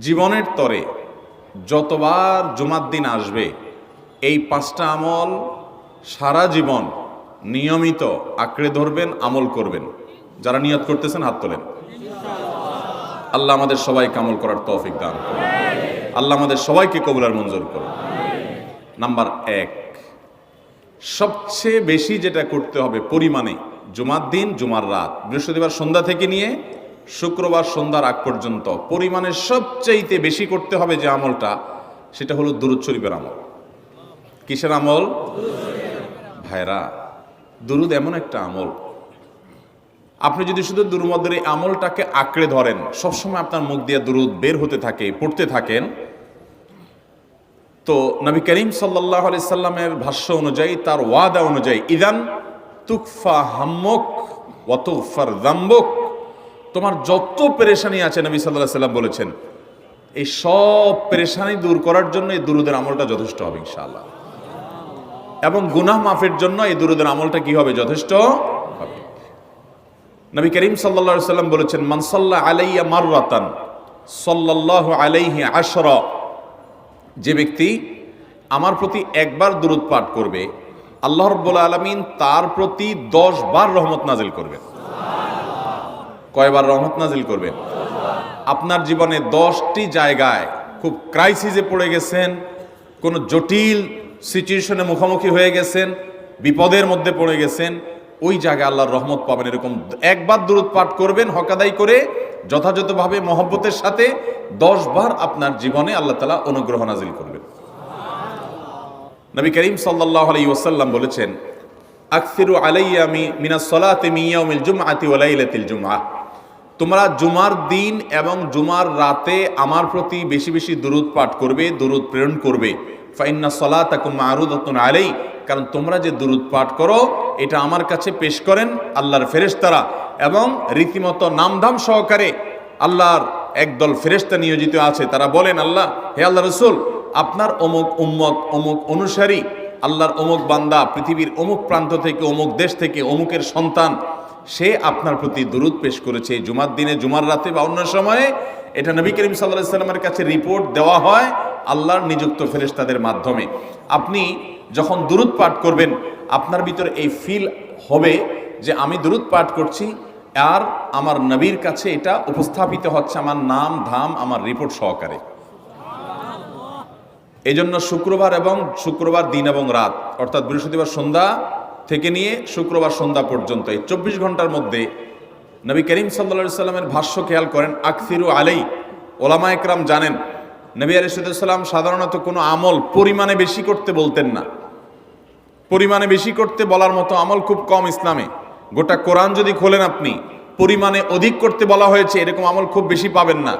জীবনের তরে যতবার জুমার দিন আসবে এই 5টা আমল সারা জীবন নিয়মিত আঁকড়ে ধরবেন, আমল করবেন। যারা নিয়ত করতেছেন হাত তোলেন। আল্লাহ আমাদের সবাইকে আমল করার তৌফিক দান করুন। আল্লাহ আমাদের সবাইকে কবুল আর মঞ্জুর করুন। নাম্বার 1, সবচেয়ে বেশি যেটা করতে হবে পরিমাণে, জুমার দিন, জুমার রাত, বৃহস্পতিবার সন্ধ্যা থেকে নিয়ে শুক্রবার সন্ধ্যার আগ পর্যন্ত পরিমাণে সবচাইতে বেশি করতে হবে যে আমলটা, সেটা হলো দুরূদ শরীফের আমল। কিসের আমল? ভাইরা, দুরূদ এমন একটা আমল, আপনি যদি শুধু দুরূদের এই আমলটাকে আঁকড়ে ধরেন, সবসময় আপনার মুখ দিয়ে দুরূদ বের হতে থাকে, পড়তে থাকেন, তো নবী করিম সাল্লাল্লাহু আলাইহি সাল্লামের ভাষ্য অনুযায়ী, তার ওয়াদা অনুযায়ী, ইদান তুকফা হাম্মুক ওয়া তুগফার যামবুক, তোমার যত পেরেশানি আছে নবী সাল্লাল্লাহু আলাইহি সাল্লাম বলেছেন, এই সব পেরেশানি দূর করার জন্য এই দুরূদের আমলটা যথেষ্ট হবে ইনশাআল্লাহ। এবং গুনাহ মাফের জন্য এই দুরূদের আমলটা কি হবে? যথেষ্ট হবে। নবী করিম সাল্লাল্লাহু আলাইহি সাল্লাম বলেছেন, মান সাল্লা আলাইয়া মাররাতান সাল্লাল্লাহু আলাইহি আশরা, যে ব্যক্তি আমার প্রতি একবার দুরূদ পাঠ করবে, আল্লাহ রাব্বুল আলামিন তার প্রতি 10 বার রহমত নাজিল করবেন। কয়বার রহমত নাজিল করবেন? আপনার জীবনে 10টি জায়গায় খুব ক্রাইসিসে পড়ে গেছেন, কোনো জটিল সিচুয়েশনে মুখোমুখি হয়ে গেছেন, বিপদের মধ্যে পড়ে গেছেন, ওই জায়গায় আল্লাহর রহমত পাবেন। এরকম একবার দুরূদ পাঠ করবেন হক আদায় করে, যথাযথভাবে মহব্বতের সাথে 10 বার আপনার জীবনে আল্লাহ তাআলা অনুগ্রহ নাজিল করবেন। নবী করিম সাল্লাল্লাহু আলাইহি ওয়াসাল্লাম বলেছেন, আকসিরু আলাইয়া মিনাস সালাতি মিন ইয়াউমিল জুমআতি ওয়া লাইলাতিল জুমআহ, তোমরা জুমার দিন এবং জুমার রাতে আমার প্রতি বেশি বেশি দুরূদ পাঠ করবে, দুরূদ প্রেরণ করবে। ফা ইন্না সালাতাকুম মা'রুদাতুন আলাই, কারণ তোমরা যে দুরূদ পাঠ করো এটা আমার কাছে পেশ করেন আল্লাহর ফেরেশতারা, এবং রীতিমতো নামধাম সহকারে আল্লাহর একদল ফেরেশতা নিয়োজিত আছে। তারা বলেন, আল্লাহ, হে আল্লাহ রাসূল, আপনার অমুক উম্মত, অমুক অনুসারী, আল্লাহর অমুক বান্দা পৃথিবীর অমুক প্রান্ত থেকে, অমুক দেশ থেকে, অমুকের সন্তান, সে আপনার প্রতি দুরূদ পেশ করেছে জুমার দিনে, জুমার রাতে বা অন্য সময়ে। এটা নবী করিম সাল্লাল্লাহু আলাইহি সাল্লামের কাছে রিপোর্ট দেওয়া হয় আল্লাহর নিযুক্ত ফেরেশতাদের মাধ্যমে। আপনি যখন দুরূদ পাঠ করবেন, আপনার ভিতরে এই ফিল হবে যে আমি দুরূদ পাঠ করছি আর আমার নবীর কাছে এটা উপস্থাপিত হচ্ছে আমার নাম ধাম, আমার রিপোর্ট সহকারে। এই জন্য শুক্রবার দিন এবং রাত, অর্থাৎ বৃহস্পতিবার সন্ধ্যা থেকে নিয়ে শুক্রবার সন্ধ্যা পর্যন্ত এই 24 ঘন্টার মধ্যে নবী করিম সাল্লাল্লাহু আলাইহি সাল্লামের ভাষ্য খেয়াল করেন, আকসিরু আলাই। ওলামা একরাম জানেন, নবী আলাইহিস সালাম সাধারণত কোনো আমল পরিমাণে বেশি করতে বলতেন না। পরিমাণে বেশি করতে বলার মতো আমল খুব কম ইসলামে। গোটা কোরআন যদি খোলেন আপনি, পরিমাণে অধিক করতে বলা হয়েছে এরকম আমল খুব বেশি পাবেন না।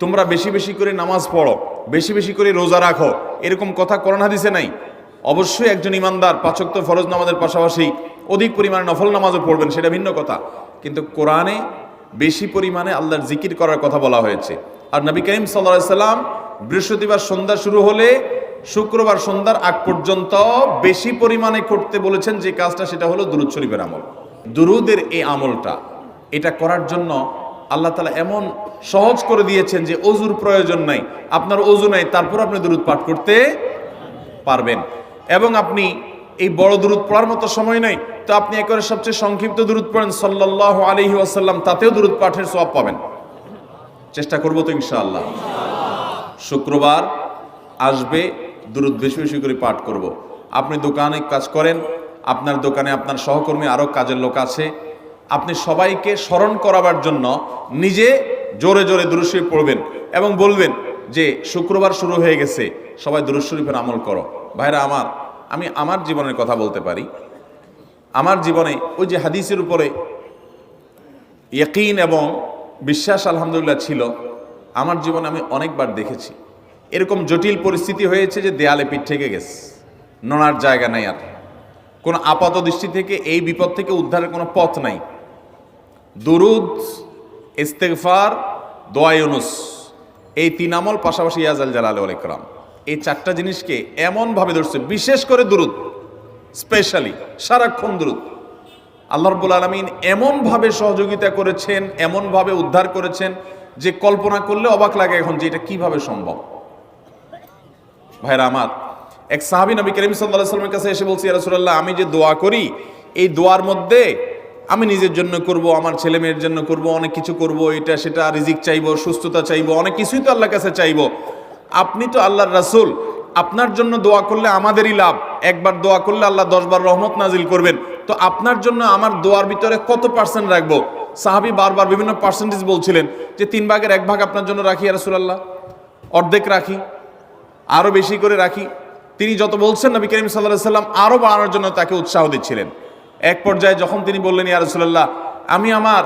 তোমরা বেশি বেশি করে নামাজ পড়ো, বেশি বেশি করে রোজা রাখো, এরকম কথা কোরআন হাদিসে নাই। অবশ্যই একজন ইমানদার 5 ওয়াক্ত ফরজ নামাজের পাশাপাশি অধিক পরিমাণে নফল নামাজও পড়বেন, সেটা ভিন্ন কথা। কিন্তু কোরআনে বেশি পরিমাণে আল্লাহর জিকির করার কথা বলা হয়েছে। আর নবী করিম সাল্লাল্লাহু আলাইহি সাল্লাম বৃহস্পতিবার সন্ধ্যা শুরু হলে শুক্রবার সন্ধ্যার আগ পর্যন্ত বেশি পরিমাণে করতে বলেছেন যে কাজটা, সেটা হলো দুরূদ শরীফের আমল। দুরূদের এই আমলটা, এটা করার জন্য আল্লাহ তাআলা এমন সহজ করে দিয়েছেন যে ওযুর প্রয়োজন নাই। আপনার ওযু নাই, তারপর আপনি দুরূদ পাঠ করতে পারবেন। এবং আপনি এই বড় দুরূদ পড়ার মতো সময় নাই, তো আপনি একেবারে সবচেয়ে সংক্ষিপ্ত দুরূদ পড়েন সাল্লাল্লাহু আলাইহি ওয়াসাল্লাম, তাতেও দুরূদ পাঠের সওয়াব পাবেন। চেষ্টা করবো তো ইনশাআল্লাহ। শুক্রবার আসবে, দুরূদ বেশি বেশি করে পাঠ করব। আপনি দোকানে কাজ করেন, আপনার দোকানে আপনার সহকর্মী আরও কাজের লোক আছে, আপনি সবাইকে স্মরণ করাবার জন্য নিজে জোরে জোরে দুরূদ শরীফ পড়বেন এবং বলবেন যে শুক্রবার শুরু হয়ে গেছে, সবাই দুরূদ শরীফের আমল করো। ভাইরা আমার, আমি আমার জীবনের কথা বলতে পারি। আমার জীবনে ওই যে হাদিসের উপরে ইয়াকিন এবং বিশ্বাস আলহামদুলিল্লাহ ছিল, আমার জীবনে আমি অনেকবার দেখেছি এরকম জটিল পরিস্থিতি হয়েছে যে দেয়ালে পিঠ থেকে গেছে, নড়ার জায়গা নাই, আর কোনো আপাত দৃষ্টি থেকে এই বিপদ থেকে উদ্ধারের কোনো পথ নাই। দুরূদ, ইস্তেগফার, দোয়া ইউনুস, এই 3 আমল, পাশাপাশি ইয়াজাল জালাল ওয়াল ইকরাম, এই 4টা জিনিসকে এমনভাবে ধরছে, বিশেষ করে দুরূদ, স্পেশালি সারাক্ষণ দুরূদ। আল্লাহ রাব্বুল আলামিন এমনভাবে সহযোগিতা করেছেন, এমনভাবে উদ্ধার করেছেন যে কল্পনা করলে অবাক লাগে এখন যে এটা কিভাবে সম্ভব। ভাইরা আমার, এক সাহাবী নবী করিম সাল্লাল্লাহু আলাইহি ওয়াসাল্লামের কাছে এসে বলছে, ইয়া রাসূলুল্লাহ, আমি যে দোয়া করি এই দোয়ার মধ্যে আমি নিজের জন্য করব, আমার ছেলে মেয়ের জন্য করব, অনেক কিছু করব, এটা সেটা, রিজিক চাইবো, সুস্থতা চাইবো, অনেক কিছুই তো আল্লাহর কাছে চাইবো। আপনি তো আল্লাহর রাসূল, আপনার জন্য দোয়া করলে আমাদেরই লাভ, একবার দোয়া করলে আল্লাহ 10 বার রহমত নাজিল করবেন, তো আপনার জন্য আমার দোয়ার ভিতরে কত পার্সেন্ট রাখবো? সাহাবী বারবার বিভিন্ন পার্সেন্টেজ বলছিলেন যে 3 ভাগের 1 ভাগ আপনার জন্য রাখি ইয়া রাসূলুল্লাহ, অর্ধেক রাখি, আরো বেশি করে রাখি। তিনি যত বলছেন নবী করিম সাল্লাল্লাহু আলাইহি ওয়াসাল্লাম আরো বাড়ানোর জন্য তাকে উৎসাহ দিচ্ছিলেন। এক পর্যায়ে যখন তিনি বললেন, ইয়া রাসূলুল্লাহ, আমি আমার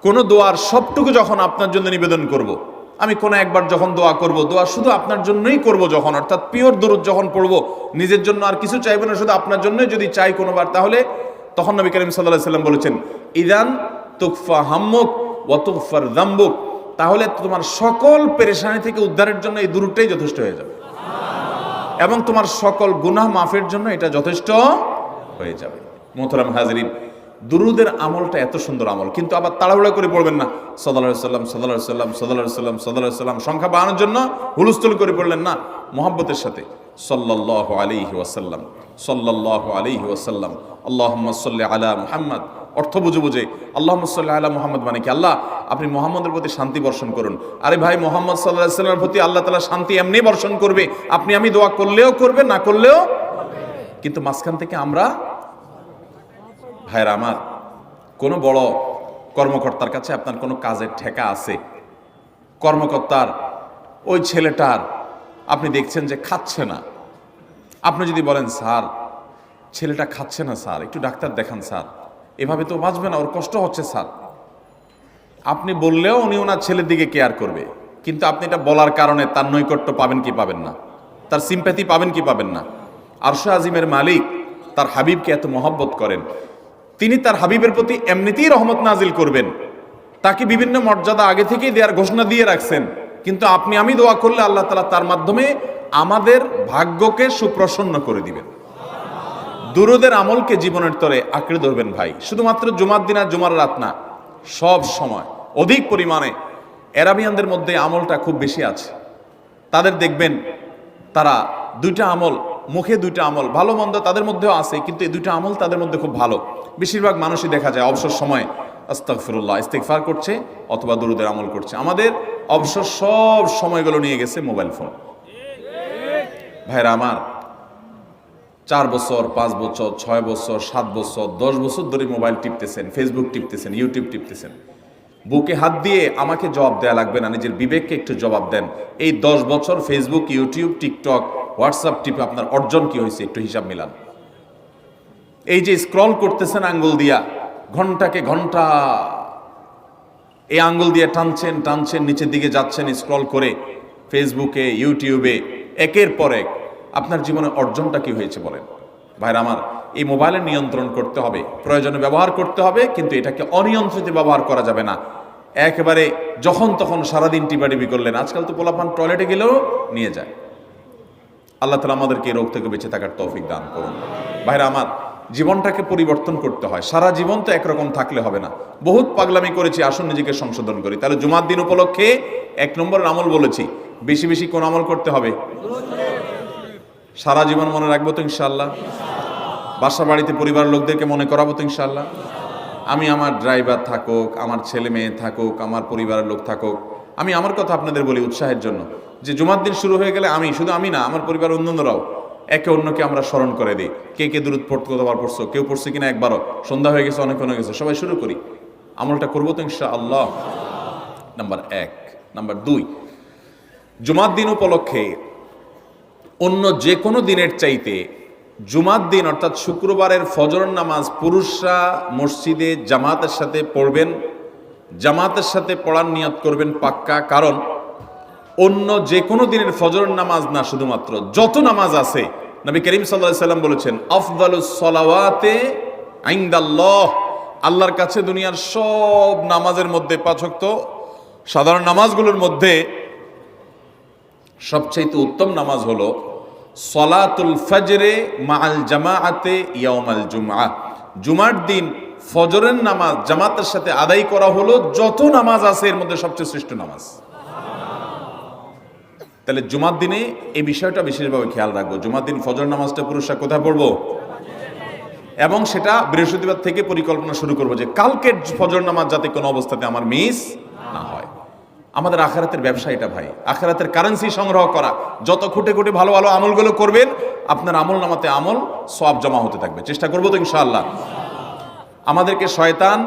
কোন দোয়ার সবটুকু যখন আপনার জন্য নিবেদন করব, আমি কোন একবার যখন দোয়া করব, দোয়া শুধু আপনার জন্যই করব যখন, অর্থাৎ পিওর দরুদ যখন পড়ব, নিজের জন্য আর কিছু চাইব না, শুধু আপনার জন্যই যদি চাই কোনোবার, তাহলে তখন নবী করিম সাল্লাল্লাহু আলাইহি ওয়াসাল্লাম বলেছেন, ইদান তুকফা হাম্মুক ওয়া তুগফার যামবুক, তাহলে তোমার সকল পেরেশানি থেকে উদ্ধারের জন্য এই দরুদটাই যথেষ্ট হয়ে যাবে, এবং তোমার সকল গুনাহ মাফের জন্য এটা যথেষ্ট হয়ে যাবে। মোহতারাম হাজরিন, দুরুদের আমলটা এত সুন্দর আমল, কিন্তু আবার তাড়াহুড়া করে পড়বেন না, সাল্লাল্লাহু আলাইহি সাল্লাম সাল্লাল্লাহু আলাইহি সাল্লাম সাল্লাল্লাহু আলাইহি সাল্লাম সাল্লাল্লাহু আলাইহি সাল্লাম সংখ্যা বাড়ানোর জন্য হুলস্থুল করে পড়লেন না, মুহাব্বতের সাথে সাল্লাল্লাহু আলাইহি ওয়াসাল্লাম সাল্লাল্লাহু আলাইহি ওয়াসাল্লাম আল্লাহুম্মা সাল্লি আলা মুহাম্মদ, অর্থ বুঝে বুঝে আল্লাহুম্মা সাল্লি আলা মুহাম্মদ মানে কি, আল্লাহ আপনি মুহাম্মদের প্রতি শান্তি বর্ষণ করুন। আরে ভাই, মুহাম্মদ সাল্লাল্লাহু আলাইহি সাল্লামের প্রতি আল্লাহ তাআলা শান্তি এমনি বর্ষণ করবে, আপনি আমি দোয়া করলেও করবে, না করলেও। কিন্তু মাঝখান থেকে আমরা, ভাইরা আমার, কোনো বড় কর্মকর্তার কাছে আপনার কোনো কাজের ঠেকা আছে, কর্মকর্তার ওই ছেলেটার আপনি দেখছেন যে খাচ্ছে না, আপনি যদি বলেন, স্যার ছেলেটা খাচ্ছে না স্যার, একটু ডাক্তার দেখান স্যার, এভাবে তো বাঁচবে না, ওর কষ্ট হচ্ছে স্যার, আপনি বললেও উনি ওনার ছেলের দিকে কেয়ার করবে, কিন্তু আপনি এটা বলার কারণে তার নৈকট্য পাবেন কি পাবেন না, তার সিম্প্যাথি পাবেন কি পাবেন না। আরশ আজিমের মালিক তার হাবিবকে এত মহব্বত করেন, তিনি তার হাবিবের প্রতি এমনিতেই রহমত নাজিল করবেন, তাকে বিভিন্ন মর্যাদা আগে থেকেই দেওয়ার ঘোষণা দিয়ে রাখছেন, কিন্তু আপনি আমি দোয়া করলে আল্লাহ তাআলা তার মাধ্যমে আমাদের ভাগ্যকে সুপ্রসন্ন করে দিবেন। দুরুদের আমলকে জীবনের তরে আঁকড়ে ধরবেন ভাই, শুধুমাত্র জুমার দিন আর জুমার রাত না, সব সময় অধিক পরিমাণে। এরাবিয়ানদের মধ্যে আমলটা খুব বেশি আছে, তাদের দেখবেন তারা দুইটা আমল, মুখে দুইটা আমল, ভালো মন্দ তাদের মধ্যেও আছে, কিন্তু এই দুইটা আমল তাদের মধ্যে খুব ভালো। বেশিরভাগ মানুষই দেখা যায় অবসর সময় আস্তাগফিরুল্লাহ, ইস্তিগফার করছে অথবা দুরুদের আমল করছে। আমাদের অবসর সব সময়গুলো নিয়ে গেছে মোবাইল ফোন। ভাইরা আমার, 4 বছর 5 বছর 6 বছর 7 বছর 10 বছর ধরে মোবাইল টিপতেছেন, ফেসবুক টিপতেছেন, ইউটিউব টিপতেছেন। বুকে হাত দিয়ে আমাকে জবাব দেয়া লাগবে না, নিজের বিবেককে একটু জবাব দেন। এই 10 বছর ফেসবুক, ইউটিউব, টিকটক, হোয়াটসঅ্যাপ টিপে আপনার অর্জন কি হয়েছে একটু হিসাব মিলান। এই যে স্ক্রল করতেছেন আঙ্গুল দিয়া, ঘন্টাকে ঘন্টা এই আঙ্গুল দিয়ে টানছেন টানছেন, নিচের দিকে যাচ্ছেন স্ক্রল করে ফেসবুকে, ইউটিউবে, একের পর এক, আপনার জীবনে অর্জনটা কি হয়েছে বলেন? ভাইরা আমার, এই মোবাইলের নিয়ন্ত্রণ করতে হবে, প্রয়োজনে ব্যবহার করতে হবে, কিন্তু এটাকে অনিয়ন্ত্রিত ব্যবহার করা যাবে না। একেবারে যখন তখন সারাদিন টিপাটিপি করলেন, আজকাল তো পোলাপান টয়লেটে গেলেও নিয়ে যায়। আল্লাহ তাআলা আমাদেরকে এই রোগ থেকে বেঁচে থাকার তৌফিক দান করুন। ভাইরা আমার, জীবনটাকে পরিবর্তন করতে হয়, সারা জীবন তো একরকম থাকলে হবে না। বহুত পাগলামি করেছি, আসুন নিজেকে সংশোধন করি। তাহলে জুমার দিন উপলক্ষে 1 নম্বরের আমল বলেছি, বেশি বেশি কোন আমল করতে হবে? সারা জীবন মনে রাখবো তো ইনশাআল্লাহ? বাসা বাড়িতে পরিবারের লোকদেরকে মনে করাবো তো ইনশাআল্লাহ? আমি আমার ড্রাইভার থাকুক, আমার ছেলে মেয়ে থাকুক, আমার পরিবারের লোক থাকুক, আমি আমার কথা আপনাদের বলি উৎসাহের জন্য, যে জুমার দিন শুরু হয়ে গেলে আমি, শুধু আমি না, আমার পরিবার অন্যান্যরাও একে অন্যকে আমরা স্মরণ করে দিই। কে কে দুরূদ পড়তে কতবার পড়ছো, কেউ পড়ছে কিনা একবারও, সন্ধ্যা হয়ে গেছে, অনেক হয়ে গেছে, সবাই শুরু করি, আমলটা করবো তো ইনশাআল্লাহ। নাম্বার 1। নাম্বার 2, জুমার দিন উপলক্ষে অন্য যে কোনো দিনের চাইতে জুমার দিন অর্থাৎ শুক্রবারের ফজর নামাজ পুরুষরা মসজিদে জামাতের সাথে পড়বেন, জামাতের সাথে পড়ার নিয়ত করবেন পাক্কা। কারণ অন্য যে কোনো দিনের ফজর নামাজ না, শুধুমাত্র যত নামাজ আছে, নবী করিম সাল্লাল্লাহু আলাইহি সাল্লাম বলেছেন, আফদালুস সালাওয়াতে ইনদাল্লাহ, আল্লাহর কাছে দুনিয়ার সব নামাজের মধ্যে, 5 ওয়াক্ত সাধারণ নামাজগুলোর মধ্যে সবচেয়ে উত্তম নামাজ হলো সলাতুল ফজরে মাআল জামাআতে ইয়াউমাল জুমআহ, জুমার দিন ফজরের নামাজ জামাতের সাথে আদায় করা হলো যত নামাজ আছে এর মধ্যে সবচেয়ে শ্রেষ্ঠ নামাজ। তাহলে জুমার দিনে এই বিষয়টা বিশেষভাবে খেয়াল রাখবো। জুমার দিন ফজর নামাজটা পুরুষরা কোথায় পড়বো, এবং সেটা বৃহস্পতিবার থেকে পরিকল্পনা শুরু করবো যে কালকের ফজর নামাজ যাতে কোনো অবস্থাতে আমার মিস না হয়। আমাদের আখিরাতের ব্যবসা এটা ভাই, আখিরাতের কারেন্সি সংগ্রহ করা। যত খুঁটে খুঁটে ভালো ভালো আমলগুলো করবেন আপনার আমল নামাতে আমল সওয়াব জমা হতে থাকবে। চেষ্টা করবো তো ইনশাআল্লাহ। আমাদেরকে শয়তান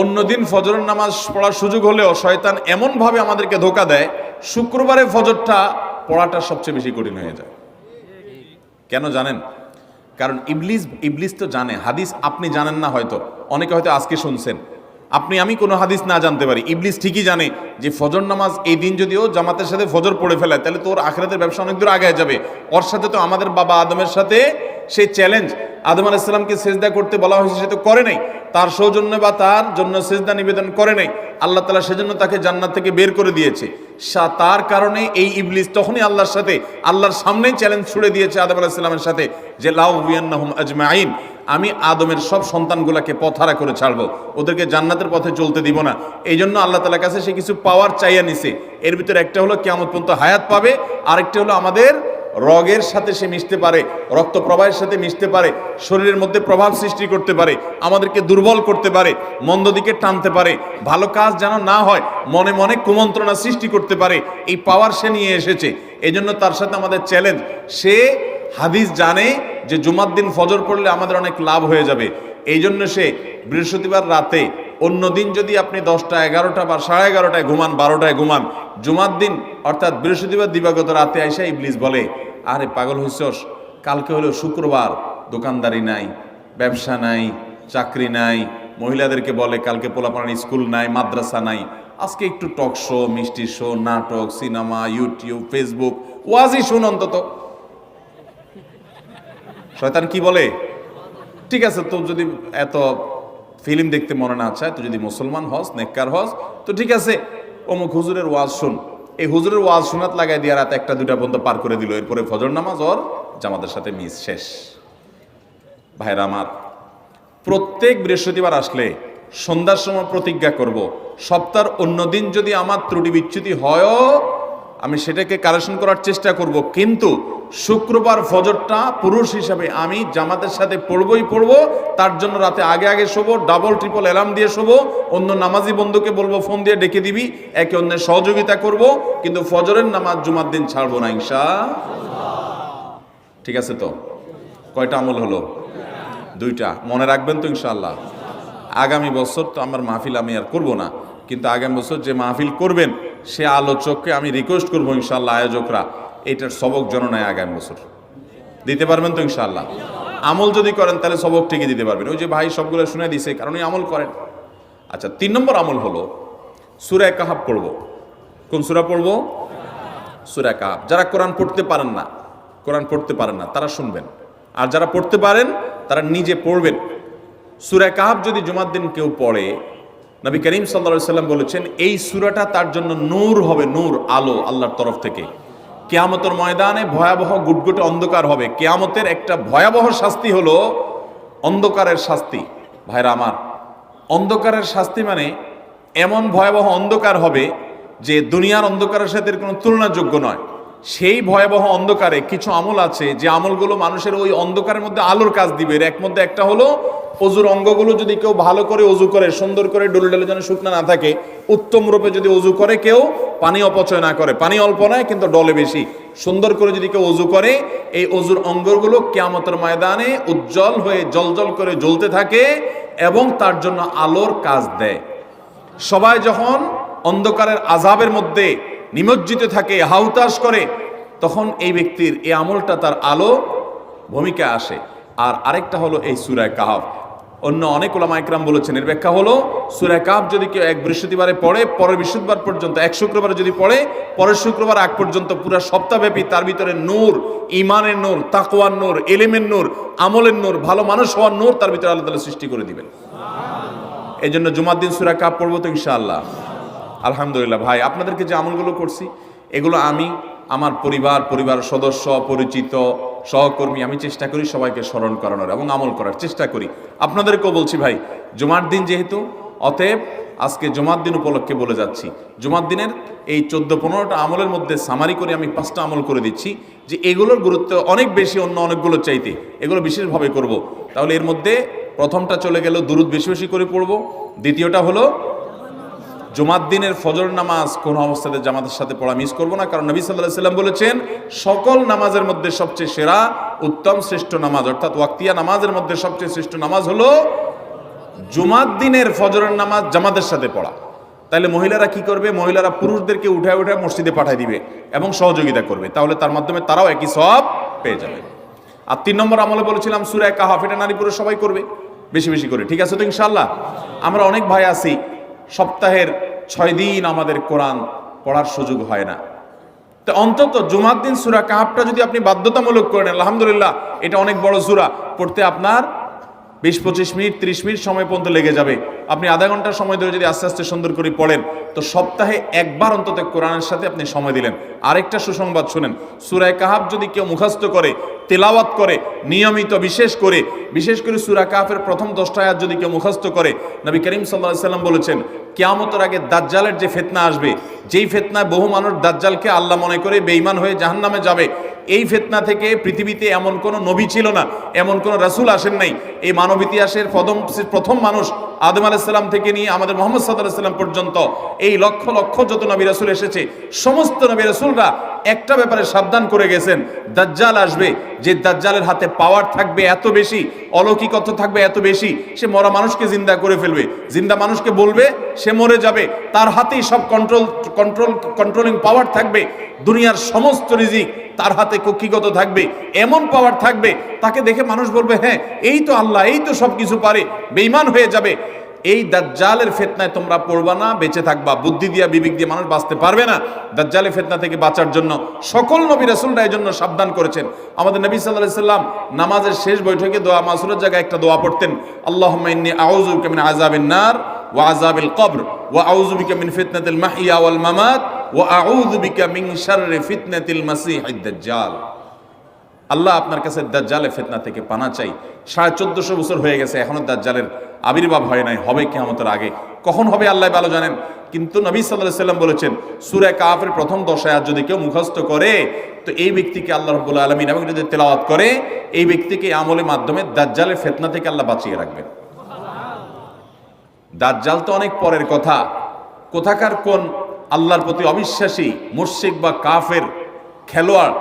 অন্যদিন ফজরের নামাজ পড়ার সুযোগ হলেও শয়তান এমনভাবে আমাদেরকে ধোঁকা দেয়, শুক্রবারে ফজরটা পড়াটা সবচেয়ে বেশি কঠিন হয়ে যায়। কেন জানেন? কারণ ইবলিস তো জানে হাদিস আপনি জানেন না, হয়তো অনেকে হয়তো আজকে শুনছেন, আমি কোনো হাদিস না জানতে পারি, ইবলিস ঠিকই জানে যে ফজর নামাজ এই দিন যদিও জামাতের সাথে ফজর পড়ে ফেলায় তাহলে তো ওর আখিরাতের ব্যবসা অনেক দূর আগে যাবে। ওর সাথে তো আমাদের বাবা আদমের সাথে সেই চ্যালেঞ্জ, আদম আলাইহিস সালামকে সেজদা করতে বলা হয়েছে, সে তো করে নাই, তার সৌজন্য বা তার জন্য সেজদা নিবেদন করে নাই। আল্লাহ তাআলা সেজন্য তাকে জান্নাত থেকে বের করে দিয়েছে। তার কারণে এই ইবলিস তখনই আল্লাহর সাথে আল্লাহর সামনেই চ্যালেঞ্জ ছুড়ে দিয়েছে আদম আলাইহিস সালামের সাথে যে লাউ বিয়ান্নাহুম আজমাইন, আমি আদমের সব সন্তানগুলোকে পথহারা করে ছাড়বো, ওদেরকে জান্নাতের পথে চলতে দিব না। এই জন্য আল্লাহ তাআলার কাছে সে কিছু পাওয়ার চাইয়া নিছে। এর ভিতরে একটা হলো কিয়ামত পর্যন্ত হায়াত পাবে, আরেকটা হলো আমাদের রগের সাথে সে মিশতে পারে, রক্ত প্রবাহের সাথে মিশতে পারে, শরীরের মধ্যে প্রভাব সৃষ্টি করতে পারে, আমাদেরকে দুর্বল করতে পারে, মন্দ দিকে টানতে পারে, ভালো কাজ যেন না হয় মনে মনে কুমন্ত্রণা সৃষ্টি করতে পারে। এই পাওয়ার সে নিয়ে এসেছে। এই জন্য তার সাথে আমাদের চ্যালেঞ্জ। সে হাদিস জানে যে জুমার দিন ফজর পড়লে আমাদের অনেক লাভ হয়ে যাবে। এই জন্য সে বৃহস্পতিবার রাতে, অন্য দিন যদি আপনি 10টা 11টা বা 11:30টায় ঘুমান, 12টায় ঘুমান, জুমার দিন অর্থাৎ বৃহস্পতিবার দিবাগত রাতে আইসা ইবলিস বলে, আরে পাগল হইছস, কালকে হলো শুক্রবার, দোকানদারি নাই, ব্যবসা নাই, চাকরি নাই, মহিলাদেরকে বলে কালকে পোলাপানের স্কুল নাই, মাদ্রাসা নাই, আজকে একটু টক শো, মিষ্টি শো, নাটক, সিনেমা, ইউটিউব, ফেসবুক, ওয়াজই শুন অন্তত। শয়তান কি বলে, ঠিক আছে তো যদি এত ফিল্ম দেখতে মনে না চায়, তো যদি মুসলমান হস, নেককার হস, তো ঠিক আছে অমুক হুজুরের ওয়াজ শুন। এই হুজুরের ওয়াজ শোনাত লাগাই দিয়ে রাত 1টা 2টা পর্যন্ত পার করে দিল। এরপরে ফজর নামাজ ওর জামাতের সাথে মিস শেষ। ভাইরা আমার, প্রত্যেক বৃহস্পতিবার আসলে সন্ধ্যার সময় প্রতিজ্ঞা করব, সপ্তাহের অন্য দিন যদি আমার ত্রুটি বিচ্যুতি হয়ও আমি সেটাকে কারেকশন করার চেষ্টা করব, কিন্তু শুক্রবার ফজরটা পুরুষ হিসাবে আমি জামাতের সাথে পড়বই পড়বো। তার জন্য রাতে আগে আগে শোবো, ডাবল ট্রিপল অ্যালার্ম দিয়ে শোবো, অন্য নামাজি বন্ধুকে বলবো ফোন দিয়ে ডেকে দিবি, একে অন্যের সহযোগিতা করব, কিন্তু ফজরের নামাজ জুমার দিন ছাড়বো না ইনশাআল্লাহ। ঠিক আছে তো? কয়টা আমল হলো? 2টা। মনে রাখবেন তো ইনশাআল্লাহ। আগামী বছর তো আমার মাহফিল আমি আর করব না, কিন্তু আগামী বছর যে মাহফিল করবেন সে আলোচককে আমি রিকোয়েস্ট করবো ইনশাআল্লাহ, আয়োজকরা এটার সবক জননায় আগামী বছর দিতে পারবেন তো ইনশাআল্লাহ। আমল যদি করেন তাহলে সবক ঠিকই দিতে পারবেন। ওই যে ভাই সবগুলো শুনে দিছে, কারণ এই আমল করেন। আচ্ছা, 3 নম্বর আমল হলো সূরা কাহাফ পড়বো। কোন সূরা পড়বো? সূরা কাহাফ। যারা কোরআন পড়তে পারেন না তারা শুনবেন, আর যারা পড়তে পারেন তারা নিজে পড়বেন। সূরা কাহাফ যদি জুমার দিন কেউ পড়ে, নবী করিম সাল্লাল্লাহু আলাইহি সাল্লাম বলেছেন এই সূরাটা তার জন্য নূর হবে, নূর, আলো আল্লাহর তরফ থেকে। কিয়ামতের ময়দানে ভয়াবহ গুটগুটে অন্ধকার হবে। কিয়ামতের একটা ভয়াবহ শাস্তি হলো অন্ধকারের শাস্তি। ভাইরা আমার, অন্ধকারের শাস্তি মানে এমন ভয়াবহ অন্ধকার হবে যে দুনিয়ার অন্ধকারের সাথে কোনো তুলনাযোগ্য নয়। সেই ভয়াবহ অন্ধকারে কিছু আমল আছে যে আমলগুলো মানুষের ওই অন্ধকারের মধ্যে আলোর কাজ দিবে। এর মধ্যে একটা হলো অজুর অঙ্গগুলো যদি কেউ ভালো করে অজু করে, সুন্দর করে ডলে ডলে যেন শুকনা না থাকে, উত্তম রূপে যদি অজু করে, কেউ পানি অপচয় না করে, পানি অল্প নয় কিন্তু ডলে বেশি, সুন্দর করে যদি কেউ অজু করে, এই অজুর অঙ্গগুলো কিয়ামতের ময়দানে উজ্জ্বল হয়ে জলজল করে জ্বলতে থাকে এবং তার জন্য আলোর কাজ দেয়। সবাই যখন অন্ধকারের আযাবের মধ্যে নিমজ্জিত থাকে, হাউতাশ করে, তখন এই ব্যক্তির এই আমলটা তার আলো ভূমিকা আসে। আর আরেকটা হলো এই সূরা কাহাফ। অন্য অনেক উলামা ইকরাম বলেছেন এর ব্যাখ্যা হলো সূরা কাহাফ যদি কেউ এক বৃহস্পতিবারে পড়ে, পরের বৃহস্পতিবার পর্যন্ত, এক শুক্রবারে যদি পড়ে, পরের শুক্রবার আগ পর্যন্ত পুরো সপ্তাহব্যাপী তার ভিতরে নূর, ঈমানের নূর, তাকওয়ার নূর, ইলমের নূর, আমলের নূর, ভালো মানুষ হওয়ার নূর তার ভিতরে আল্লাহ তাআলা সৃষ্টি করে দিবেন। এই জন্য জুমার দিন সূরা কাহাফ পড়বো তো ইনশাআল্লাহ। আলহামদুলিল্লাহ। ভাই, আপনাদেরকে যে আমলগুলো করছি এগুলো আমি আমার পরিবার সদস্য, পরিচিত, সহকর্মী, আমি চেষ্টা করি সবাইকে স্মরণ করানোর এবং আমল করার চেষ্টা করি। আপনাদেরকেও বলছি ভাই, জুমার দিন যেহেতু, অতএব আজকে জুমার দিন উপলক্ষে বলে যাচ্ছি, জুমার দিনের এই 14-15টা আমলের মধ্যে সামারি করে আমি 5টা আমল করে দিচ্ছি, যে এগুলোর গুরুত্ব অনেক বেশি অন্য অনেকগুলো চাইতে, এগুলো বিশেষভাবে করব। তাহলে এর মধ্যে প্রথমটা চলে গেল দুরুদ বেশি বেশি করে পড়ব, দ্বিতীয়টা হলো জুমার দিনের ফজর নামাজ কোন অবস্থাতে জামাতের সাথে পড়া মিস করব না, কারণ নবী সাল্লাল্লাহু আলাইহি সাল্লাম বলেছেন সকল নামাজের মধ্যে সবচেয়ে সেরা, উত্তম, শ্রেষ্ঠ নামাজ, অর্থাৎ ওয়াক্তিয়া নামাজের মধ্যে সবচেয়ে শ্রেষ্ঠ নামাজ হলো জুমার দিনের ফজরের নামাজ জামাতের সাথে পড়া। তাহলে মহিলারা কি করবে? মহিলারা পুরুষদেরকে উঠায় উঠায় মসজিদে পাঠিয়ে দিবে এবং সহযোগিতা করবে, তাহলে তার মাধ্যমে তারাও একই সওয়াব পেয়ে যাবে। আর 3 নম্বর আমলে বলেছিলাম সূরা কাহফ, এটা নারী পুরুষ সবাই করবে বেশি বেশি করে, ঠিক আছে তো ইনশাআল্লাহ? আমরা অনেক ভাই আছি সপ্তাহের 6 দিন আমাদের কোরআন পড়ার সুযোগ হয় না, তো অন্তত জুমার দিন সূরা কাহফটা যদি আপনি বাধ্যতামূলক করেন, আলহামদুলিল্লাহ, এটা অনেক বড় সূরা, পড়তে আপনার 20-25 মিনিট 30 মিনিট সময় পর্যন্ত লেগে যাবে। আপনি আধা ঘন্টা সময় ধরে যদি আস্তে আস্তে সুন্দর করে পড়েন, তো সপ্তাহে একবার অন্তত কোরআনের সাথে আপনি সময় দিলেন। আরেকটা সুসংবাদ শুনেন, সূরা কাহফ যদি কেউ মুখস্থ করে, তেলাওয়াত করে নিয়মিত, বিশেষ করে সূরা কাহফের প্রথম 10টা আয়াত যদি কেউ মুখস্থ করে, নবী করিম সাল্লাল্লাহু আলাইহি সাল্লাম বলেছেন কিয়ামতের আগে দাজ্জালের যে ফিতনা আসবে, যেই ফিতনায় বহু মানুষ দাজ্জালকে আল্লাহ মনে করে বেঈমান হয়ে জাহান্নামে যাবে, এই ফিতনা থেকে পৃথিবীতে এমন কোনো নবী ছিল না, এমন কোনো রাসূল আসেন নাই। এই মানব ইতিহাসের প্রথম মানুষ আদম আলাইহিস সালাম থেকে নিয়ে আমাদের মুহাম্মদ সাল্লাল্লাহু আলাইহি সাল্লাম পর্যন্ত এই লক্ষ লক্ষ যত নবী রাসূল এসেছে, সমস্ত নবী রাসূলরা একটা ব্যাপারে সাবধান করে গেছেন, দাজ্জাল আসবে, যে দাজ্জালের হাতে পাওয়ার থাকবে এত বেশি, অলৌকিকত্ব থাকবে এত বেশি, সে মরা মানুষকে জিন্দা করে ফেলবে, জিন্দা মানুষকে বলবে সে মরে যাবে, তার হাতেই সব কন্ট্রোলিং পাওয়ার থাকবে, দুনিয়ার সমস্ত রিজিক তার হাতে কক্ষিগত থাকবে, এমন পাওয়ার থাকবে, তাকে দেখে মানুষ বলবে হ্যাঁ এই তো আল্লাহ, এই তো সব কিছু পারে, বেঈমান হয়ে যাবে। এই দাজ্জালের ফিতনায় তোমরা পড়বা না, বেঁচে থাকবা। বুদ্ধি দিয়া বিবেক দিয়ে মানুষ বাঁচতে পারবে না। দাজ্জালের ফিতনা থেকে বাঁচার জন্য সকল নবী রাসূলরা এই জন্য সাবধান করেছেন। আমাদের নবী সাল্লাল্লাহু আলাইহি সাল্লাম নামাজের শেষ বৈঠকে দোয়া মাসুরের জায়গায় একটা দোয়া পড়তেন, আল্লাহুম্মা ইন্নী আউযু বিকা মিন আযাবিন নার ওয়া আযাবিল কবর ওয়া আউযু বিকা মিন ফিতনাতিল মাহইয়া ওয়াল মামাত ওয়া আউযু বিকা মিন শাররি ফিতনাতিল মাসীহিদ দাজ্জাল। আল্লাহ আপনার কাছে দাজ্জালের ফিতনা থেকে পানা চাই। 1450 বছর হয়ে গেছে, এখনো দাজ্জালের আবির্ভাব হয় নাই, হবে কিয়ামতের আগে। কখন হবে আল্লাহ ভালো জানেন। কিন্তু নবী সাল্লাল্লাহু আলাইহি সাল্লাম বলেছেন সূরা কাহফের প্রথম 10 আয়াত যদি কেউ মুখস্থ করে, তো এই ব্যক্তিকে আল্লাহ রাব্বুল আলামিন এবং যদি তেলাওয়াত করে, এই ব্যক্তিকে আমলের মাধ্যমে দাজ্জালের ফিতনা থেকে আল্লাহ বাঁচিয়ে রাখবেন। দাজ্জাল তো অনেক পরের কথা, কোথাকার কোন আল্লাহর প্রতি অবিশ্বাসী মুশরিক বা কাফের খেলোয়াড়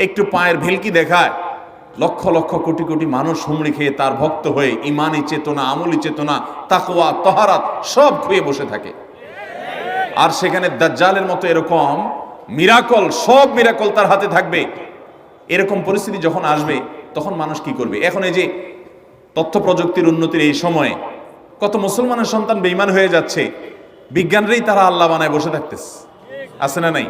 একটু পায়ের ভেলকি দেখায়, লক্ষ লক্ষ কোটি কোটি মানুষ হুমড়ি খেয়ে তার ভক্ত হয়ে ইমানি চেতনা, আমলি চেতনা, তাকওয়া, তাহারাত সব খুঁয়ে বসে থাকে। আর সেখানে দাজ্জালের মতো এরকম মিরাকল, সব মিরাকল তার হাতে থাকবে। এরকম পরিস্থিতি যখন আসবে তখন মানুষ কি করবে? এখন এই যে তথ্য প্রযুক্তির উন্নতির এই সময়ে কত মুসলমানের সন্তান বেঈমান হয়ে যাচ্ছে, বিজ্ঞানরাই তারা আল্লাহ বানায় বসে থাকতেছে, আছে না নাই?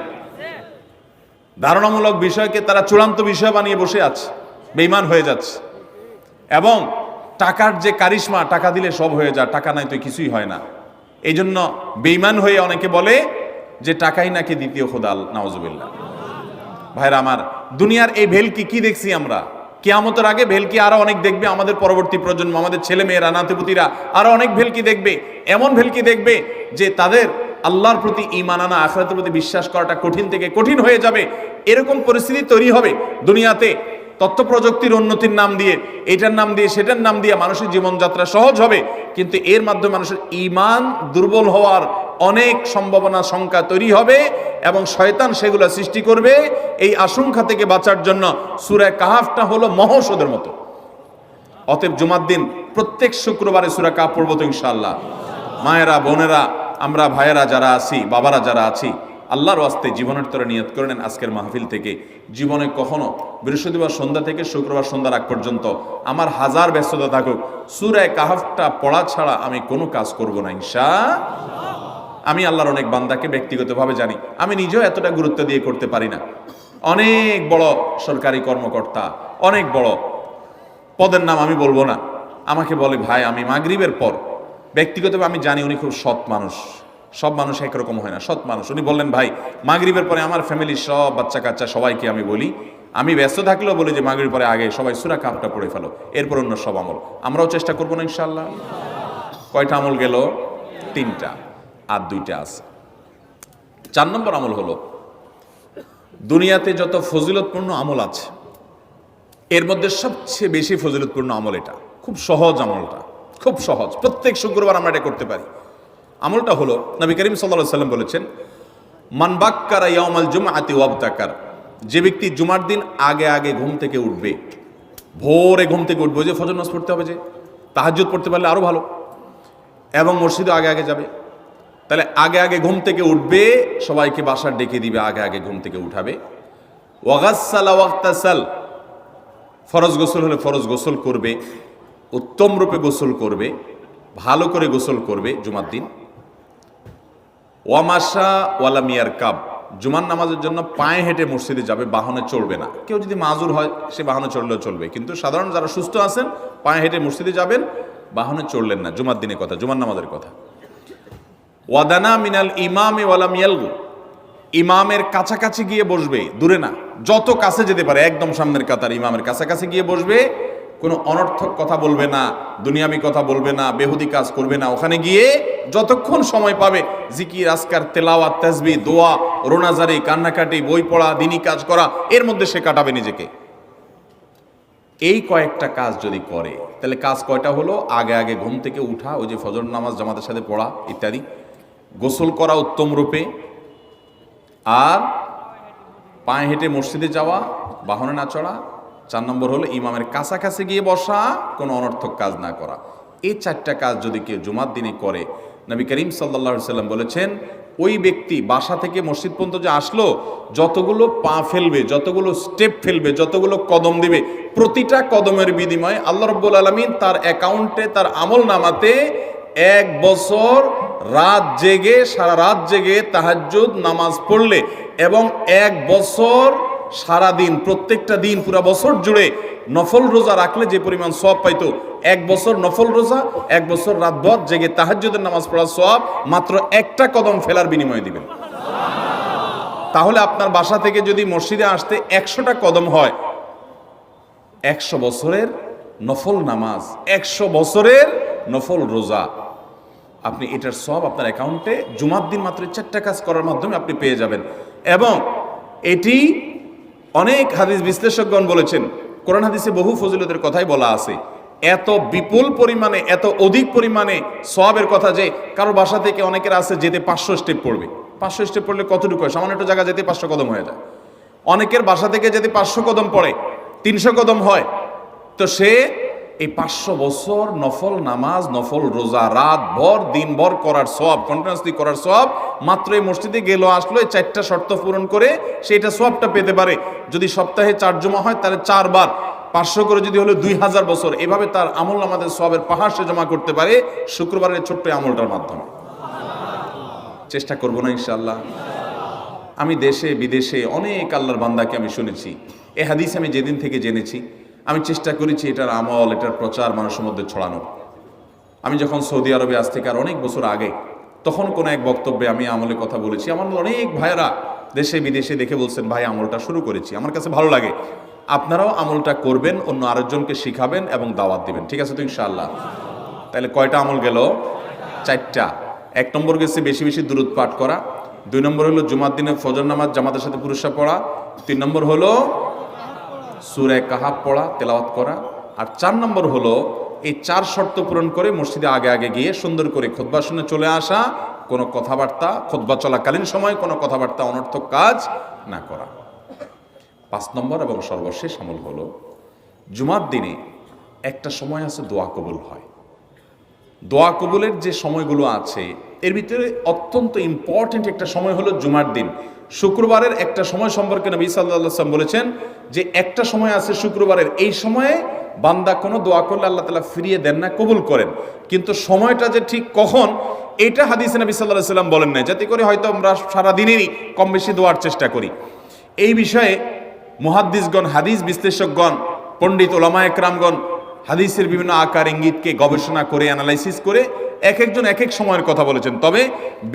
ধারণামূলক বিষয়কে তারা চূড়ান্ত বিষয় বানিয়ে বসে আছে, বেঈমান হয়ে যাচ্ছে। এবং টাকার যে কারিশমা, টাকা দিলে সব হয়ে যায়, টাকা নাই তো কিছুই হয় না। এই জন্য বেঈমান হয়ে অনেকে বলে যে টাকাই নাকি দ্বিতীয় খোদা, নাউজুবিল্লাহ। ভাইরা আমার, দুনিয়ার এই ভেলকি কি দেখছি আমরা? কিয়ামতের আগে ভেলকি আরো অনেক দেখবে আমাদের পরবর্তী প্রজন্ম, আমাদের ছেলে মেয়েরা, নাতিপুতিরা আরো অনেক ভেলকি দেখবে। এমন ভেলকি দেখবে যে তাদের আল্লাহর প্রতি ঈমান আনা, আখিরাতের প্রতি বিশ্বাস করাটা কঠিন থেকে কঠিন হয়ে যাবে। এরকম পরিস্থিতি তৈরি হবে দুনিয়াতে। তথ্য প্রযুক্তির উন্নতির নাম দিয়ে, এটার নাম দিয়ে, সেটার নাম দিয়ে মানুষের জীবনযাত্রা সহজ হবে, কিন্তু এর মাধ্যমে মানুষের ঈমান দুর্বল হওয়ার অনেক সম্ভাবনা, সংখ্যা তৈরি হবে এবং শয়তান সেগুলো সৃষ্টি করবে। এই আশঙ্কা থেকে বাঁচার জন্য সূরা কাহফটা হলো মহৌষধের মতো। অতএব জুমার দিন প্রত্যেক শুক্রবারে সূরা কাহফ পড়ব তো ইনশাআল্লাহ। মায়েরা, বোনেরা, আমরা ভাইয়েরা যারা আছি, বাবারা যারা আছি, আল্লাহর ওয়াস্তে জীবনের তরে নিয়ত করে নেন আজকের মাহফিল থেকে, জীবনে কখনো বৃহস্পতিবার সন্ধ্যা থেকে শুক্রবার সন্ধ্যা রাগ পর্যন্ত আমার হাজার ব্যস্ততা থাকুক, সূরা কাহফটা পড়া ছাড়া আমি কোনো কাজ করব না ইনশাআল্লাহ। আমি আল্লাহর অনেক বান্দাকে ব্যক্তিগতভাবে জানি, আমি নিজেও এতটা গুরুত্ব দিয়ে করতে পারি না। অনেক বড় সরকারি কর্মকর্তা, অনেক বড় পদের নাম আমি বলবো না, আমাকে বলে ভাই আমি মাগরিবের পর, ব্যক্তিগতভাবে আমি জানি উনি খুব সৎ মানুষ, সব মানুষ একরকম হয় না, সৎ মানুষ। উনি বললেন, ভাই মাগরিবের পরে আমার ফ্যামিলির সব বাচ্চা কাচ্চা সবাইকে আমি বলি, আমি ব্যস্ত থাকলেও বলি যে মাগরিবের পরে আগে সবাই সূরা কাহফটা পড়ে ফেলো, এরপর অন্য সব আমল। আমরাও চেষ্টা করবো না ইনশাআল্লাহ? কয়টা আমল গেল? 3টা, আর 2টা আছে। 4 নম্বর আমল হলো, দুনিয়াতে যত ফজিলতপূর্ণ আমল আছে এর মধ্যে সবচেয়ে বেশি ফজিলতপূর্ণ আমল এটা। খুব সহজ আমলটা, খুব সহজ, প্রত্যেক শুক্রবার আমরা এটা করতে পারি। আমলটা হলো, নবী করিম সাল্লাল্লাহু আলাইহি ওয়াসাল্লাম বলেছেন, মান বাক্কারা ইয়াউমাল জুমআতি ওয়াবতাকার, যে ব্যক্তি জুমার দিন আগে আগে ঘুম থেকে উঠবে, ভোরে ঘুম থেকে উঠবে, যে ফজর নামাজ পড়তে হবে, যে তাহাজ্জুদ পড়তে পারলে আরো ভালো, এবং মসজিদে আগে আগে যাবে, তাহলে আগে আগে ঘুম থেকে উঠবে, সবাইকে বাসার ডেকে দিবে, আগে আগে ঘুম থেকে উঠাবে। ওয়াগাসসালা ওয়াগতাসাল, ফরজ গোসল হলে ফরজ গোসল করবে, উত্তম রূপে গোসল করবে, ভালো করে গোসল করবে জুমার দিন। ওয়ামাশা ওয়ালাম ইয়ারকাব, জুমার নামাজের জন্য পায়ে হেঁটে মসজিদে যাবে, বাহনে চড়বে না। কেউ যদি মাজুর হয় সে বাহনে চড়লেও চলবে, কিন্তু সাধারণ যারা সুস্থ আছেন পায়ে হেঁটে মসজিদে যাবেন, বাহনে চড়লেন না। জুমার দিনের কথা, জুমার নামাজের কথা। ওয়াদানা মিনাল ইমামে ওয়ালাম ইয়ালগু, ইমামের কাছাকাছি গিয়ে বসবে, দূরে না, যত কাছে যেতে পারে, একদম সামনের কাতার ইমামের কাছাকাছি গিয়ে বসবে, কোনো অনর্থক কথা বলবে না, দুনিয়াবি কথা বলবে না, বেহুদি কাজ করবে না। ওখানে গিয়ে যতক্ষণ সময় পাবে জিকির, আজকার, তেলাওয়াত, তাসবিহ, দোয়া, রোনাজারি, কান্নাকাটি, বই পড়া, দিনী কাজ করা, এর মধ্যে সে কাটাবে নিজেকে। এই কয়েকটা কাজ যদি করে, তাহলে কাজ কয়টা হলো? আগে আগে ঘুম থেকে উঠা, ওই যে ফজর নামাজ জামাতের সাথে পড়া ইত্যাদি, গোসল করা উত্তম রূপে, আর পায়ে হেঁটে মসজিদে যাওয়া, বাহনে না চড়া। 4 নম্বর হলো ইমামের কাছাকাছি গিয়ে বসা, কোনো অনর্থক কাজ না করা। এই 4টা কাজ যদি কেউ জুমার দিনে করে, নবী করিম সাল্লাল্লাহু আলাইহি সাল্লাম বলেছেন, ওই ব্যক্তি বাসা থেকে মসজিদ পর্যন্ত যে আসলো, যতগুলো পা ফেলবে, যতগুলো স্টেপ ফেলবে, যতগুলো কদম দিবে, প্রতিটা কদমের বিনিময়ে আল্লাহ রাব্বুল আলামিন তার অ্যাকাউন্টে, তার আমল নামাতে 1 বছর রাত জেগে, সারা রাত জেগে তাহাজ্জুদ নামাজ পড়লে, এবং 1 বছর সারা দিন, প্রত্যেকটা দিন পুরা বছর জুড়ে নফল রোজা রাখলে যে পরিমাণ সওয়াব পাইতো, 1 বছর নফল রোজা, 1 বছর রাতভর জেগে তাহাজ্জুদের নামাজ পড়ার সওয়াব মাত্র একটা কদম ফেলার বিনিময়ে দিবেন। তাহলে আপনার বাসা থেকে যদি মসজিদে আসতে 100টা কদম হয়, 100 বছরের নফল নামাজ, 100 বছরের নফল রোজা, আপনি এটার সওয়াব আপনার অ্যাকাউন্টে জুমার দিন মাত্র 4টা কাজ করার মাধ্যমে আপনি পেয়ে যাবেন। এবং এটি অনেক হাদিস বিশ্লেষকগণ বলেছেন, কোরআন হাদিসে বহু ফজিলতের কথাই বলা আছে, এত বিপুল পরিমাণে, এত অধিক পরিমাণে সওয়াবের কথা যে কারো বাসা থেকে অনেকের আছে যেতে 500 স্টেপ পড়বে। 500 স্টেপ পড়লে কতটুকু হয়? সামান্য একটু জায়গা যেতে 500 কদম হয়ে যায়। অনেকের বাসা থেকে যেতে 500 কদম পড়ে, 300 কদম হয়। তো সে এই 500 বছর নফল নামাজ, নফল রোজা, রাত ভর দিনভর করার সওয়াব, কন্টিনিউয়াসলি করার সওয়াব মাত্র এই মসজিদে গেল আসলো, এই 4টা শর্ত পূরণ করে সেটা সওয়াবটা পেতে পারে। যদি সপ্তাহে 4 জমা হয় তাহলে 4 বার 500 করে যদি হলো 2000 বছর, এভাবে তার আমল আমাদের সওয়াবের পাহাড় সে জমা করতে পারে শুক্রবারের ছোট্ট আমলটার মাধ্যমে। চেষ্টা করবো না ইনশাআল্লাহ? আমি দেশে বিদেশে অনেক আল্লাহর বান্দাকে আমি শুনেছি, এই হাদিস আমি যেদিন থেকে জেনেছি, আমি চেষ্টা করেছি এটার আমল, এটার প্রচার মানুষের মধ্যে ছড়ানোর। আমি যখন সৌদি আরবে আজ থেকে আর অনেক বছর আগে, তখন কোনো এক বক্তব্যে আমি আমলের কথা বলেছি। আমার অনেক ভাইয়েরা দেশে বিদেশে দেখে বলছেন, ভাই আমলটা শুরু করেছি, আমার কাছে ভালো লাগে, আপনারাও আমলটা করবেন, অন্য আরেকজনকে শিখাবেন এবং দাওয়াত দিবেন। ঠিক আছে তো ইনশাআল্লাহ? তাহলে কয়টা আমল গেল? 4টা। 1 নম্বর গেছে বেশি বেশি দুরূদ পাঠ করা, 2 নম্বর হলো জুমার দিনে ফজর নামাজ জামাতের সাথে পুরুষরা পড়া, 3 নম্বর হলো সূরা কাহাফ পড়া, তেলাওয়াত করা, আর 4 নম্বর হলো এই 4 শর্ত পূরণ করে মসজিদে আগে আগে গিয়ে সুন্দর করে খুতবা শুনে চলে আসা, কোনো কথাবার্তা, খুতবা চলাকালীন সময় কোনো কথাবার্তা, অনর্থক কাজ না করা। 5 নম্বর এবং সর্বশেষ আমল হলো, জুমার দিনে একটা সময় আছে দোয়া কবুল হয়। দোয়া কবুলের যে সময়গুলো আছে এর ভিতরে অত্যন্ত ইম্পর্টেন্ট একটা সময় হলো জুমার দিন। শুক্রবারের একটা সময় সম্পর্কে নবী সাল্লাল্লাহু আলাইহি ওয়াসাল্লাম বলেছেন যে একটা সময় আছে শুক্রবারের, এই সময়ে বান্দা কোনো দোয়া করলে আল্লাহ তাআলা ফিরিয়ে দেন না, কবুল করেন। কিন্তু সময়টা যে ঠিক কখন, এটা হাদিসে নবী সাল্লাল্লাহু আলাইহি ওয়াসাল্লাম বলেন না, যাতে করে হয়তো আমরা সারা দিনেরই কম বেশি দোয়ার চেষ্টা করি। এই বিষয়ে মুহাদ্দিসগণ, হাদিস বিশ্লেষকগণ, পণ্ডিত ওলামা একরামগণ হাদিসের বিভিন্ন আকার ইঙ্গিতকে গবেষণা করে, অ্যানালাইসিস করে এক একজন এক এক সময়ের কথা বলেছেন। তবে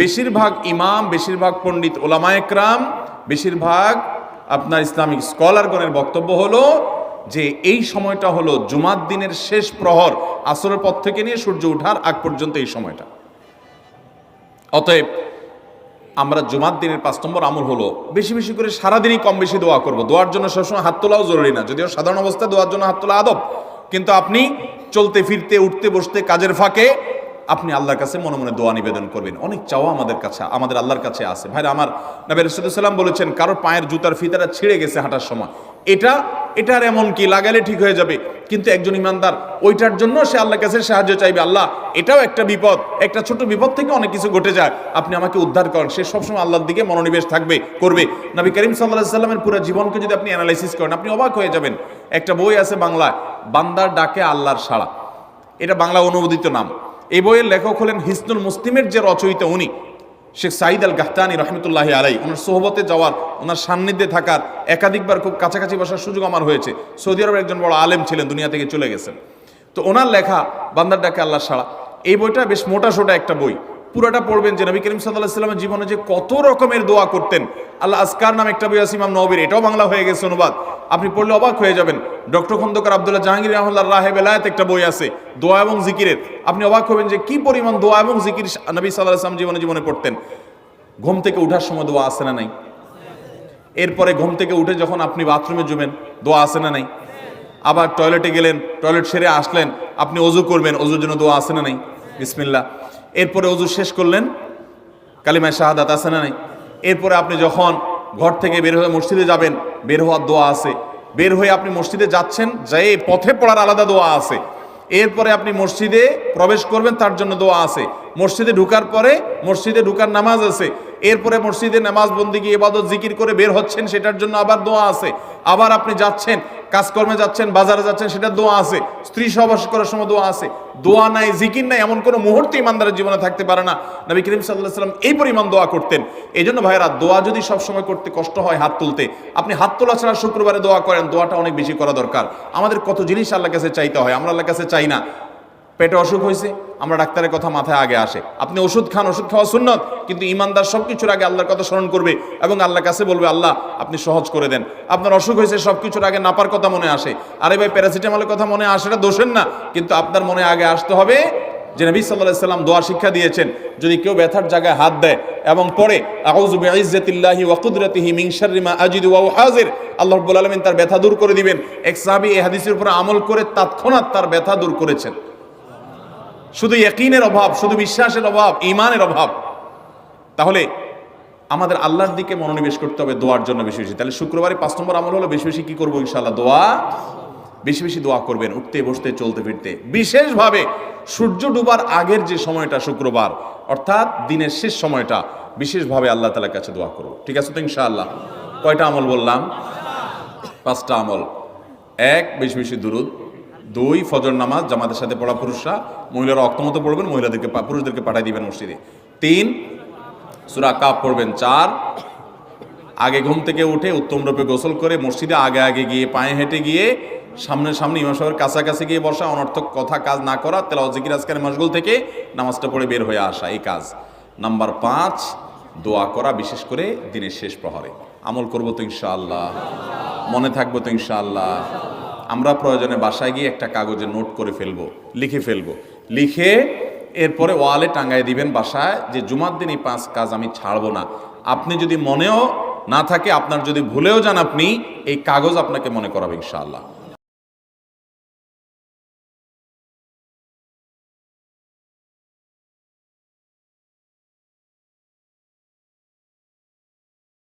বেশিরভাগ ইমাম, বেশিরভাগ পণ্ডিত ওলামায়ে কেরাম, বেশিরভাগ আপনার ইসলামিক স্কলারগণের বক্তব্য হলো যে এই সময়টা হলো জুমার দিনের শেষ প্রহর, আসরের পর থেকে নিয়ে সূর্য ওঠার আগ পর্যন্ত এই সময়টা। অতএব আমরা জুমার দিনের 5 নম্বর আমল হলো বেশি বেশি করে সারাদিনই কম বেশি দোয়া করব। দোয়ার জন্য সবসময় হাত তোলাও জরুরি না, যদিও সাধারণ অবস্থায় দোয়ার জন্য হাত তোলা আদব, কিন্তু আপনি চলতে ফিরতে, উঠতে বসতে, কাজের ফাঁকে আপনি আল্লাহর কাছে মনে মনে দোয়া নিবেদন করবেন। অনেক চাওয়া আমাদের কাছে, আমাদের আল্লাহর কাছে আছে। ভাইরা আমার, নবী রাসূলুল্লাহ সাল্লাল্লাহু আলাইহি ওয়াসাল্লাম বলেছেন কারোর পায়ের জুতার ফিতাটা ছিঁড়ে গেছে হাঁটার সময়, এটার এমন কি লাগালে ঠিক হয়ে যাবে, কিন্তু একজন ইমানদার ওইটার জন্য সে আল্লাহর কাছে সাহায্য চাইবে, আল্লাহ এটাও একটা বিপদ, একটা ছোট বিপদ থেকে অনেক কিছু ঘটে যায়, আপনি আমাকে উদ্ধার করেন। সে সবসময় আল্লাহর দিকে মনোনিবেশ করবে। নবী করিম সাল্লাল্লাহু আলাইহি ওয়াসাল্লামের পুরো জীবনকে যদি আপনি অ্যানালাইসিস করেন, আপনি অবাক হয়ে যাবেন। একটা বই আছে বাংলায়, বান্দার ডাকে আল্লাহর সাড়া, এটা বাংলা অনুবাদিত নাম। এই বইয়ের লেখক হলেন হিসনুল মুসলিমের যে রচয়িতা উনি শেখ সাঈদ আল গাহতানি রহমতুল্লাহ আলাই। ওনার সোহবতে যাওয়ার, ওনার সান্নিধ্যে থাকার, একাধিকবার খুব কাছাকাছি বসার সুযোগ আমার হয়েছে। সৌদি আরবের একজন বড় আলেম ছিলেন, দুনিয়া থেকে চলে গেছেন। তো ওনার লেখা বান্দার ডাকে আল্লাহর সাড়া, এই বইটা বেশ মোটা সোটা একটা বই। পুরাটা পড়বেন যে নবী করিম সাল্লাল্লাহু আলাইহি ওয়াসাল্লামের জীবনে যে কত রকমের দোয়া করতেন। আল্লাহ আজকার নামে একটা বই আছে ইমাম নববীর, এটাও বাংলা হয়ে গেছে অনুবাদ, আপনি পড়লে অবাক হয়ে যাবেন। ডক্টর খন্দকার আব্দুল্লাহ জাহাঙ্গীর রাহমাতুল্লাহ রাহে বেলায়েত একটা বই আছে দোয়া এবং জিকিরের, আপনি অবাক হবেন যে কি পরিমাণ দোয়া এবং জিকির নবী সাল্লাল্লাহু আলাইহি ওয়াসাল্লাম জীবনে পড়তেন। ঘুম থেকে উঠার সময় দোয়া আছে না নাই? এরপরে ঘুম থেকে উঠে যখন আপনি বাথরুমে যাবেন দোয়া আছে না নাই? আবার টয়লেটে গেলেন, টয়লেট সেরে আসলেন, আপনি ওযু করবেন, ওযুর জন্য দোয়া আছে না নাই? বিসমিল্লাহ। এরপরে ওযু শেষ করলেন, কালিমায়ে শাহাদাত আছে না নাই? এরপরে আপনি যখন ঘর থেকে বের হয়ে মসজিদে যাবেন, বের হওয়ার দোয়া আছে। বের হয়ে আপনি মসজিদে যাচ্ছেন, যাই পথে পড়ার আলাদা দোয়া আছে। এরপরে আপনি মসজিদে প্রবেশ করবেন, তার জন্য দোয়া আছে। মসজিদে ঢুকার পরে মসজিদে ঢুকার নামাজ আছে। এরপরে মসজিদে নামাজ বন্দিগি ইবাদত জিকির করে বের হচ্ছেন, সেটার জন্য আবার দোয়া আছে। আবার আপনি যাচ্ছেন, কাজকর্মে যাচ্ছেন, বাজারে যাচ্ছেন, সেটার দোয়া আছে। স্ত্রী সহবাস করার সময় দোয়া আছে। দোয়া নাই, জিকির নাই, এমন কোনো মুহূর্তে ইমানদারের জীবনে থাকতে পারে না। নবী করিম সাল্লাল্লাহু আলাইহি ওয়াসাল্লাম এই পরিমাণ দোয়া করতেন। এই জন্য ভাইরা, দোয়া যদি সবসময় করতে কষ্ট হয় হাত তুলতে, আপনি হাত তোলা ছাড়া শুক্রবারে দোয়া করেন, দোয়াটা অনেক বেশি করা দরকার। আমাদের কত জিনিস আল্লাহর কাছে চাইতে হয়, আমরা আল্লাহর কাছে চাই না। পেটে অসুখ হয়েছে, আমরা ডাক্তারের কথা মাথায় আগে আসে, আপনি ওষুধ খান, ওষুধ খাওয়া সুন্নত, কিন্তু ইমানদার সবকিছুর আগে আল্লাহর কথা স্মরণ করবে এবং আল্লাহর কাছে বলবে আল্লাহ আপনি সহজ করে দেন। আপনার অসুখ হয়েছে, সবকিছুর আগে নাপার কথা মনে আসে, আরে ভাই প্যারাসিটামলের কথা মনে আসে, এটা দোষের না, কিন্তু আপনার মনে আগে আসতে হবে যে নবী সাল্লাল্লাহু আলাইহি ওয়াসাল্লাম দোয়া শিক্ষা দিয়েছেন, যদি কেউ ব্যথার জায়গায় হাত দেয় এবং পরে আউযু বিইজ্জাতিল্লাহি ওয়া কুদরাতিহি মিন শাররি মা আজিদু ওয়া হাজির, আল্লাহ রাব্বুল আলামিন তার ব্যথা দূর করে দিবেন। এক সাহাবী এই হাদিসের উপর আমল করে তৎক্ষণাৎ তার ব্যথা দূর করেছেন। শুধু ইয়াকিনের অভাব, শুধু বিশ্বাসের অভাব, ঈমানের অভাব। তাহলে আমাদের আল্লাহর দিকে মনোনিবেশ করতে হবে দোয়ার জন্য বেশি বেশি। তাহলে শুক্রবারে 5 নম্বর আমল হলো বেশি বেশি কি করবো ইনশাআল্লাহ? দোয়া, বেশি বেশি দোয়া করবেন, উঠতে বসতে চলতে ফিরতে। বিশেষভাবে সূর্য ডুবার আগের যে সময়টা শুক্রবার, অর্থাৎ দিনের শেষ সময়টা, বিশেষভাবে আল্লাহ তাআলার কাছে দোয়া করব। ঠিক আছে তো ইনশাআল্লাহ? কয়টা আমল বললাম? 5টা আমল। 1, বেশি বেশি দুরুদ। 2, ফজর নামাজ জামাতের সাথে পড়া পুরুষরা, মহিলারা অক্তমতো পড়বেন, পুরুষদেরকে পাঠিয়ে দিবেন মসজিদে। 3, সূরা কাফ পড়বেন। 4, আগে ঘুম থেকে উঠে উত্তম রূপে গোসল করে মসজিদে আগে আগে গিয়ে পায়ে হেঁটে গিয়ে সামনে ইমাম সাহেবের কাছাকাছি গিয়ে বসা, অনর্থক কথা কাজ না করা, তেলাওয়াত জিকির আজকারে মশগুল থেকে নামাজটা পড়ে বের হয়ে আসা, এই কাজ। নাম্বার 5, দোয়া করা, বিশেষ করে দিনের শেষ প্রহরে। আমল করবো তো ইনশাআল্লাহ? মনে থাকবো তো ইনশাআল্লাহ? আমরা প্রয়োজনে বাসায় গিয়ে একটা কাগজে নোট করে ফেলবো, লিখে ফেলবো, লিখে এরপরে ওয়ালে টাঙ্গায় দিবেন বাসায় যে জুমার দিন এই 5 কাজ আমি ছাড়বো না। আপনি যদি মনেও না থাকে, আপনার যদি ভুলেও যান, আপনি এই কাগজ আপনাকে মনে করাবে ইনশাআল্লাহ।